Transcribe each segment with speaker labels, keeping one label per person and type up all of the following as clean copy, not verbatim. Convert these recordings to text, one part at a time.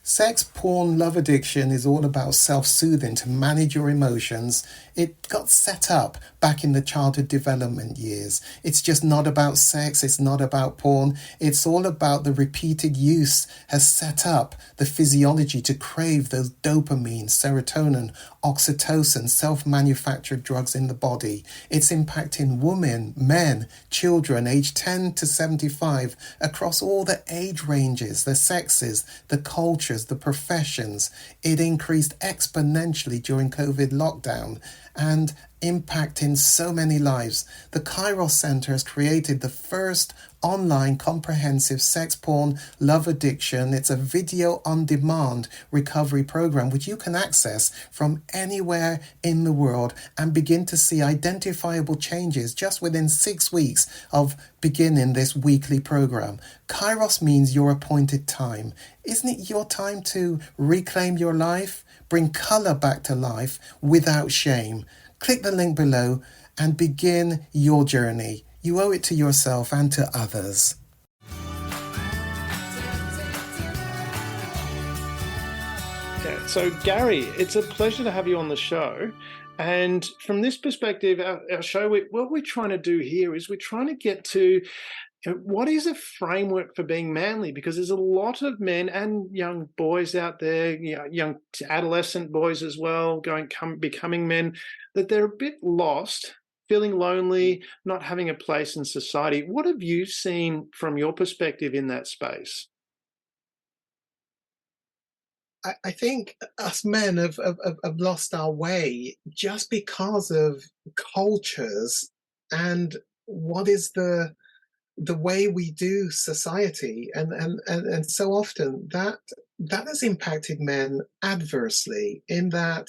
Speaker 1: Sex, porn, love addiction is all about self-soothing to manage your emotions. It got set up back in the childhood development years. It's just not about sex, it's not about porn. It's all about the repeated use has set up the physiology to crave those dopamine, serotonin, oxytocin, self-manufactured drugs in the body. It's impacting women, men, children aged 10 to 75 across all the age ranges, the sexes, the cultures, the professions. It increased exponentially during COVID lockdown and impacting so many lives. The Kairos Center has created the first online comprehensive sex, porn, love addiction. It's a video on demand recovery program which you can access from anywhere in the world and begin to see identifiable changes just within 6 weeks of beginning this weekly program. Kairos means your appointed time. Isn't it your time to reclaim your life? Bring color back to life without shame. Click the link below and begin your journey. You owe it to yourself and to others.
Speaker 2: Okay, so Gary, it's a pleasure to have you on the show. And from this perspective, our show, what we're trying to do here is we're trying to get to what is a framework for being manly? Because there's a lot of men and young boys out there, young adolescent boys as well, becoming men, that they're a bit lost, feeling lonely, not having a place in society. What have you seen from your perspective in that space?
Speaker 1: I think us men have lost our way just because of cultures and what is the way we do society, and so often that has impacted men adversely in that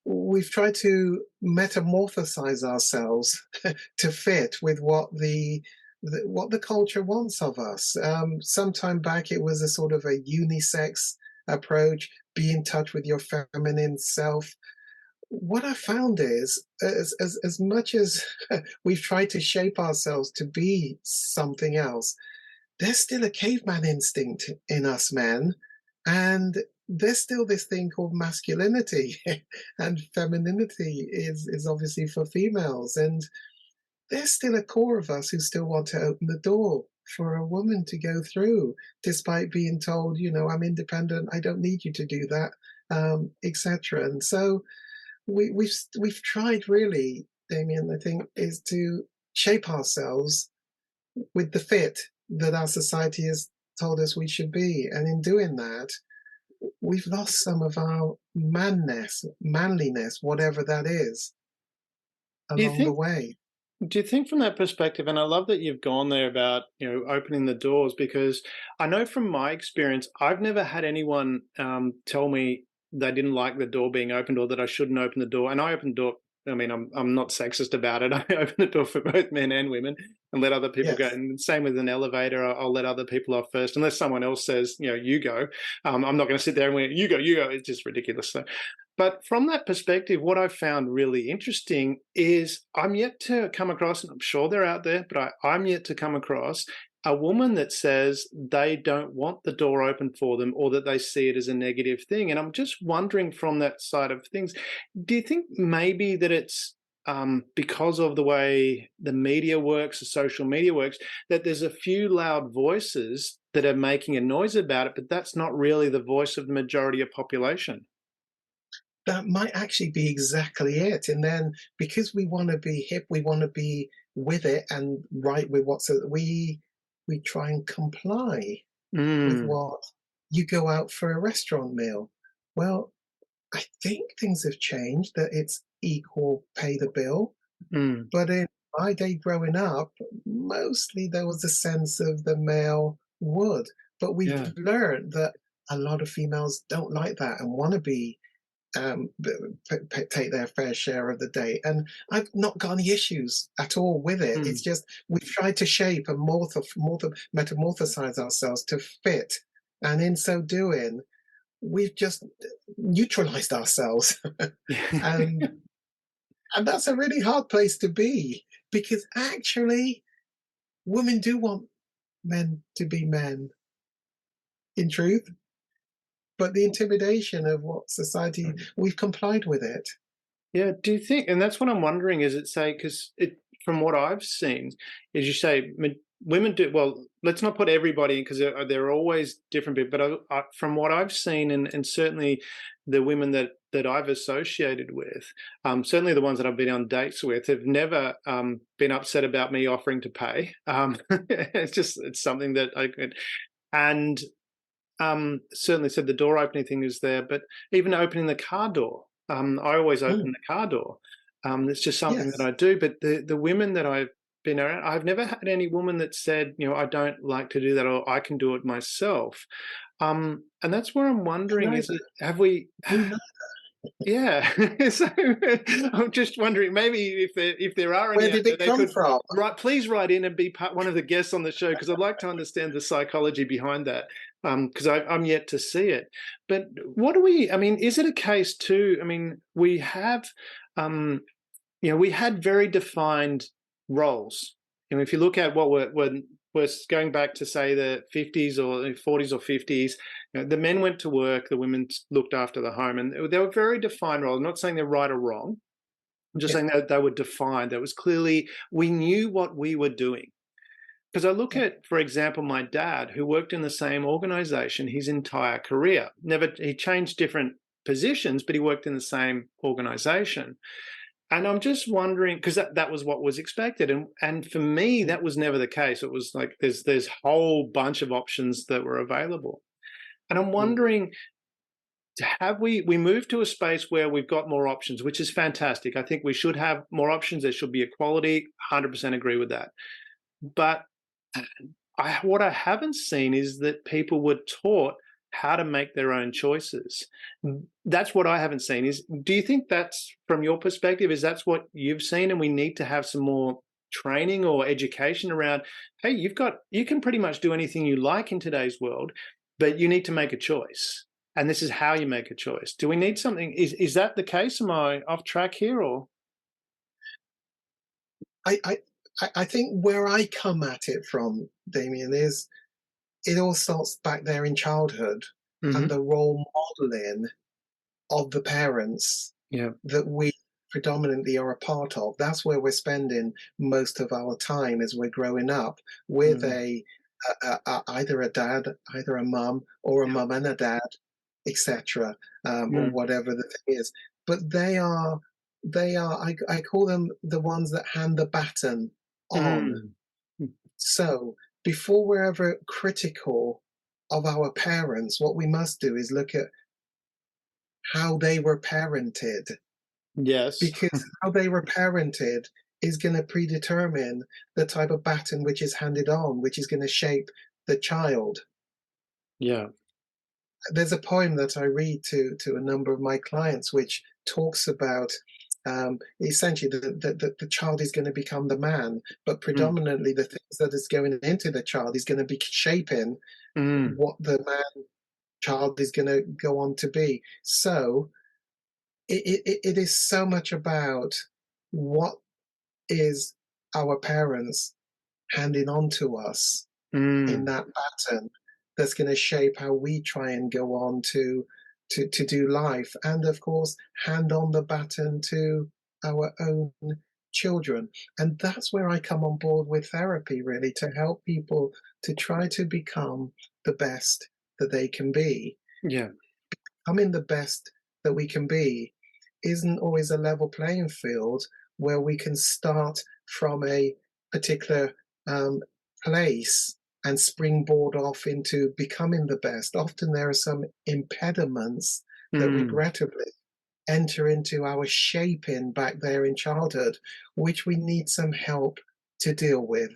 Speaker 1: we've tried to metamorphosize ourselves to fit with what the culture wants of us. Some time back, it was a sort of a unisex approach, be in touch with your feminine self. What I found is, as much as we've tried to shape ourselves to be something else, there's still a caveman instinct in us men, and there's still this thing called masculinity, and femininity is obviously for females, and there's still a core of us who still want to open the door for a woman to go through, despite being told, I'm independent, I don't need you to do that, etc. And so we've tried really, Damian, I think, is to shape ourselves with the fit that our society has told us we should be. And in doing that, we've lost some of our man-ness, manliness, whatever that is,
Speaker 2: Do you
Speaker 1: along the
Speaker 2: think
Speaker 1: way.
Speaker 2: Do you think from that perspective, and I love that you've gone there about, opening the doors, because I know from my experience, I've never had anyone tell me they didn't like the door being opened or that I shouldn't open the door. And I open the door. I mean, I'm not sexist about it. I open the door for both men and women and let other people go.
Speaker 1: Yes.
Speaker 2: And same with an elevator, I'll let other people off first, unless someone else says, you go. I'm not going to sit there and wait, you go, you go. It's just ridiculous. So, but from that perspective, what I've found really interesting is I'm yet to come across, and I'm sure they're out there, but I'm yet to come across a woman that says they don't want the door open for them or that they see it as a negative thing. And I'm just wondering from that side of things, do you think maybe that it's because of the way the media works, the social media works, that there's a few loud voices that are making a noise about it, but that's not really the voice of the majority of population?
Speaker 1: That might actually be exactly it. And then because we want to be hip, we want to be with it and right with we try and comply with
Speaker 2: Mm,
Speaker 1: what you go out for a restaurant meal. Well, I think things have changed, that it's equal pay the bill.
Speaker 2: mm,
Speaker 1: But in my day growing up, mostly there was a sense of the male would. But we've
Speaker 2: yeah.
Speaker 1: learned that a lot of females don't like that and want to be take their fair share of the day. And I've not got any issues at all with it. It's
Speaker 2: Mm.
Speaker 1: just we've tried to shape and metamorphosize ourselves to fit. And in so doing, we've just neutralized ourselves. and and that's a really hard place to be, because actually women do want men to be men, in truth. but the intimidation of what society, we've complied with it.
Speaker 2: Yeah, do you think, and that's what I'm wondering, is it say, because it, from what I've seen, is you say women do, well, let's not put everybody in because there are always different people, but from what I've seen, and certainly the women that I've associated with, certainly the ones that I've been on dates with, have never been upset about me offering to pay. It's something that I could, and certainly said the door opening thing is there, but even opening the car door, I always
Speaker 1: Mm,
Speaker 2: open the car door. It's just something that
Speaker 1: yes.
Speaker 2: I do. But the women that I've been around, I've never had any woman that said, I don't like to do that, or I can do it myself. And that's where I'm wondering: is
Speaker 1: Neither.
Speaker 2: it, have we?
Speaker 1: Me neither.
Speaker 2: Yeah. So I'm just wondering, maybe if there are
Speaker 1: Where
Speaker 2: any out
Speaker 1: did
Speaker 2: there,
Speaker 1: it
Speaker 2: they
Speaker 1: come
Speaker 2: could
Speaker 1: from?
Speaker 2: please write in and be one of the guests on the show, because I'd like to understand the psychology behind that, because I'm yet to see it. But what do we? I mean, is it a case too? I mean, we have, we had very defined roles. If you look at what we're going back to, say, the 50s or 40s or 50s, the men went to work, the women looked after the home, and they were very defined roles. I'm not saying they're right or wrong. I'm just
Speaker 1: Yeah,
Speaker 2: saying that they were defined. That was clearly, we knew what we were doing. Because I look
Speaker 1: yeah.
Speaker 2: at, for example, my dad, who worked in the same organization his entire career. He changed different positions, but he worked in the same organization. And I'm just wondering, because that was what was expected, and for me
Speaker 1: Mm,
Speaker 2: that was never the case. It was like there's whole bunch of options that were available, and I'm
Speaker 1: mm.
Speaker 2: wondering, have we moved to a space where we've got more options, which is fantastic. I think we should have more options. There should be equality. 100% agree with that. But what I haven't seen is that people were taught how to make their own choices. That's what I haven't seen. Do you think that's, from your perspective, is that's what you've seen, and we need to have some more training or education around, hey, you can pretty much do anything you like in today's world, but you need to make a choice. And this is how you make a choice. Do we need something? Is that the case? Am I off track here, or?
Speaker 1: I, I, I think where I come at it from, Damien, is it all starts back there in childhood and
Speaker 2: Hmm.
Speaker 1: the role modeling of the parents
Speaker 2: Yeah.
Speaker 1: that we predominantly are a part of. That's where we're spending most of our time as we're growing up with
Speaker 2: Mm.
Speaker 1: either a dad, either a mum, or a
Speaker 2: Yeah.
Speaker 1: mum and a dad, etc., or
Speaker 2: Mm.
Speaker 1: whatever the thing is. But I call them the ones that hand the baton on.
Speaker 2: Mm.
Speaker 1: So before we're ever critical of our parents, what we must do is look at how they were parented,
Speaker 2: Yes.
Speaker 1: because how they were parented is going to predetermine the type of baton which is handed on, which is going to shape the child.
Speaker 2: Yeah.
Speaker 1: There's a poem that I read to a number of my clients which talks about essentially the child is going to become the man, but
Speaker 2: Mm.
Speaker 1: predominantly the things that is going into the child is going to be shaping
Speaker 2: Mm.
Speaker 1: what the man child is going to go on to be. So it is so much about what is our parents handing on to us in
Speaker 2: Mm.
Speaker 1: that pattern that's going to shape how we try and go on to do life, and of course hand on the baton to our own children. And that's where I come on board with therapy, really, to help people to try to become the best that they can be.
Speaker 2: Yeah.
Speaker 1: Becoming the best that we can be isn't always a level playing field where we can start from a particular um, place and springboard off into becoming the best. Often there are some impediments that
Speaker 2: Mm.
Speaker 1: regrettably enter into our shaping back there in childhood, which we need some help to deal with.